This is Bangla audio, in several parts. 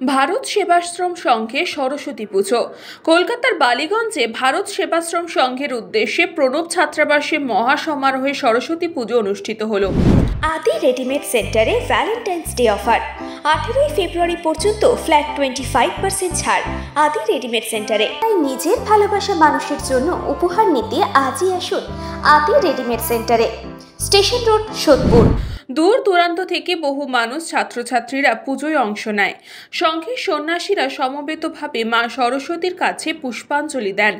ভারত সেবাশ্রম সংঘে সরস্বতী পুজো। কলকাতার বালিগঞ্জে ভারত সেবাশ্রম সংঘের উদ্দেশ্যে প্রণব ছাত্রাবাসে মহাসমারোহে সরস্বতী পুজো অনুষ্ঠিত হলো। আদি রেডিমেড সেন্টারে ভ্যালেন্টাইন্স ডে অফার 18 ফেব্রুয়ারি পর্যন্ত ফ্ল্যাট 25% ছাড়। আদি রেডিমেড সেন্টারে তাই নিজের ভালোবাসা মানুষের জন্য উপহার নিতে আজই আসুন আদি রেডিমেড সেন্টারে, স্টেশন রোড, সোদপুর। দূর দূরান্ত থেকে বহু মানুষ, ছাত্রছাত্রীরা পুজোয় অংশ নেয়। সংঘের সন্ন্যাসীরা সমবেতভাবে মা সরস্বতীর কাছে পুষ্পাঞ্জলি দেন।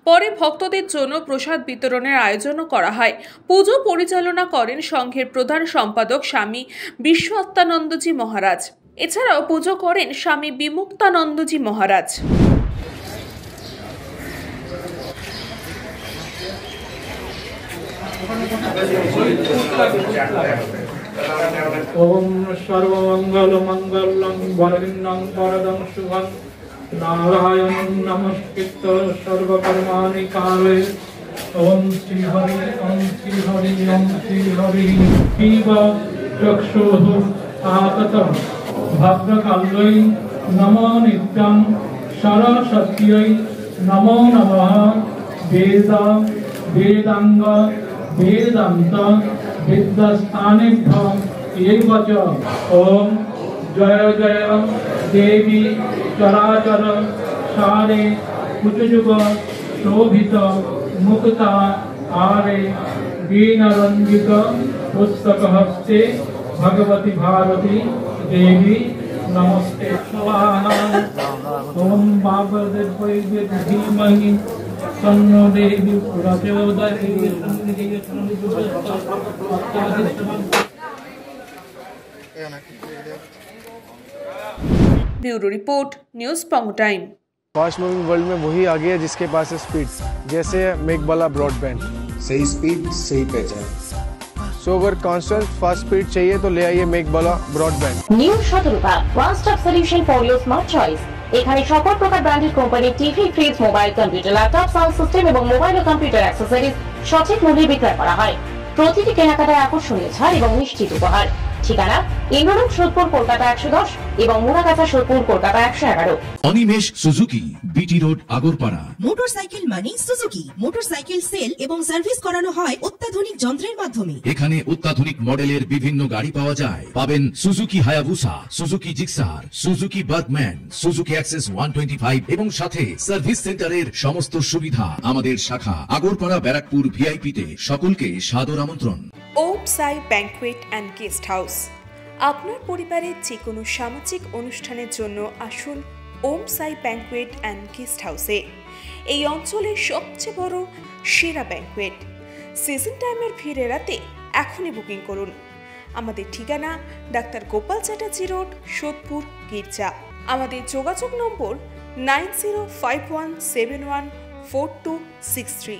পরে ভক্তদের জন্য প্রসাদ বিতরণের আয়োজনও করা হয়। পুজো পরিচালনা করেন সংঘের প্রধান সম্পাদক স্বামী বিশ্বত্তানন্দজি মহারাজ। এছাড়াও পুজো করেন স্বামী বিমুক্তানন্দজি মহারাজ। ओम सर्वमंगल मंगलम वरदिनं वरदं शुभं नारायणं नमस्कृत्य सर्वकर्माणि काले ओम श्री हरि ओम श्री हरि ओम श्री हरि शिव चक्षुः आततं भद्रकाल्यै नमो नित्यं सरस्वत्यै नमो नमः वेद वेदांग वेदांत विद्यास्थानेभ्यो एव च ओम जय जय देवी चराचर सारे कुचजुग शोभित मुक्ता आरे वीणरंजित पुस्तक हस्ते भगवती भारती देवी नमस्ते स्वाहा। ओम बाबदेव धीमहि तन्नो देवी प्रचोदयात्। Bureau report, news Pongo time. Fast moving world में वही आगे है जिसके पास है स्पीड, जैसे मेघबाला ब्रॉडबैंड। सही स्पीड सही पहचान। सो अगर कांस्टेंट फास्ट स्पीड चाहिए तो ले आइए Meghbala broadband. New Shatarupa one stop solution for your smart choice. এখানে সকল প্রকার ব্র্যান্ডেড কোম্পানির TV, fridge, mobile, computer, laptop, sound system এবং মোবাইল ও কম্পিউটার অ্যাক্সেসরিজ সঠিক মূল্যে বিক্রয় করা হয়। প্রতিটি কেনাকাটায় আকর্ষণীয় ছাড় এবং নিশ্চিত উপহার। ঠিকানা ইন্দ্রনগর, সোদপুর, কলকাতা 110 এবং Muragachha, Sodepur, Kolkata 111। Animesh Suzuki, BT road, Agarpara. Motorcycle মানে সুজুকি। মোটরসাইকেল সেল এবং সার্ভিস করানো হয় অত্যাধুনিক যন্ত্রের মাধ্যমে। এখানে অত্যাধুনিক মডেলের বিভিন্ন গাড়ি পাওয়া যায়। পাবেন Suzuki Hayabusa, Suzuki Gixxer, Suzuki Bergman, Suzuki access 125 এবং সাথে সার্ভিস সেন্টারের সমস্ত সুবিধা। আমাদের শাখা আগরপাড়া, ব্যারাকপুর ভিআইপি তে। সকলকে সাদর আমন্ত্রণ। ওম সাই ব্যাংকুয়েট অ্যান্ড গেস্ট হাউস। আপনার পরিবারের যে কোনো সামাজিক অনুষ্ঠানের জন্য আসুন ওম সাই ব্যাংকুয়েট অ্যান্ড গেস্ট হাউসে। এই অঞ্চলের সবচেয়ে বড় সেরা ব্যাংকুয়েট। সিজন টাইমের ভিড় এড়াতে এখনই বুকিং করুন। আমাদের ঠিকানা ডাক্তার গোপাল চ্যাটার্জি রোড, সোদপুর, গির্জা। আমাদের যোগাযোগ নম্বর 9051714263।